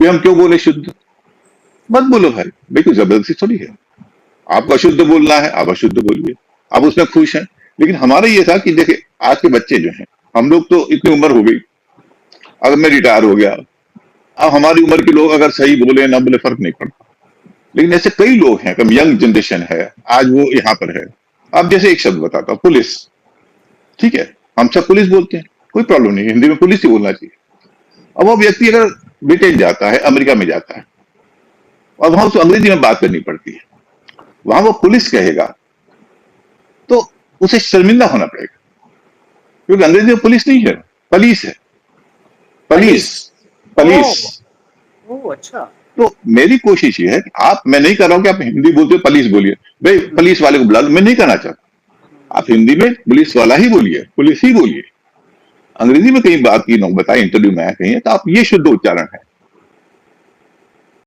कि हम क्यों बोले शुद्ध? मत बोलो भाई, भाई कोई जबरदस्ती थोड़ी है। आपको अशुद्ध बोलना है, आप अशुद्ध बोलिए, आप उसमें खुश हैं। लेकिन हमारा ये था कि देखिए, आज के बच्चे जो हैं, हम लोग तो इतनी उम्र हो गई, अगर मैं रिटायर हो गया, अब हमारी उम्र के लोग अगर सही बोले ना बोले फर्क नहीं पड़ता। लेकिन ऐसे कई लोग हैं, कम यंग जनरेशन है, आज वो यहाँ पर है। अब जैसे एक शब्द बताता हूँ, पुलिस, ठीक है, हम सब पुलिस बोलते हैं, कोई प्रॉब्लम नहीं, हिंदी में पुलिस ही बोलना चाहिए। अब वो व्यक्ति अगर ब्रिटेन जाता है, अमेरिका में जाता है, और वहां उसको अंग्रेजी में बात करनी पड़ती है, वहां वो पुलिस कहेगा तो उसे शर्मिंदा होना पड़ेगा, क्योंकि अंग्रेजी में पुलिस नहीं है, पुलिस है, पुलिस, पुलिस। पुलिस। ओह ओह, अच्छा। तो मेरी कोशिश ये है कि आप, मैं नहीं कर रहा हूं कि आप हिंदी बोलते हो पुलिस बोलिए, भाई पुलिस वाले को बुला लो, मैं नहीं करना चाहता। आप हिंदी में पुलिस वाला ही बोलिए, पुलिस ही बोलिए। अंग्रेजी में कहीं बात की बताए इंटरव्यू में कहीं है, तो आप ये शुद्ध उच्चारण है।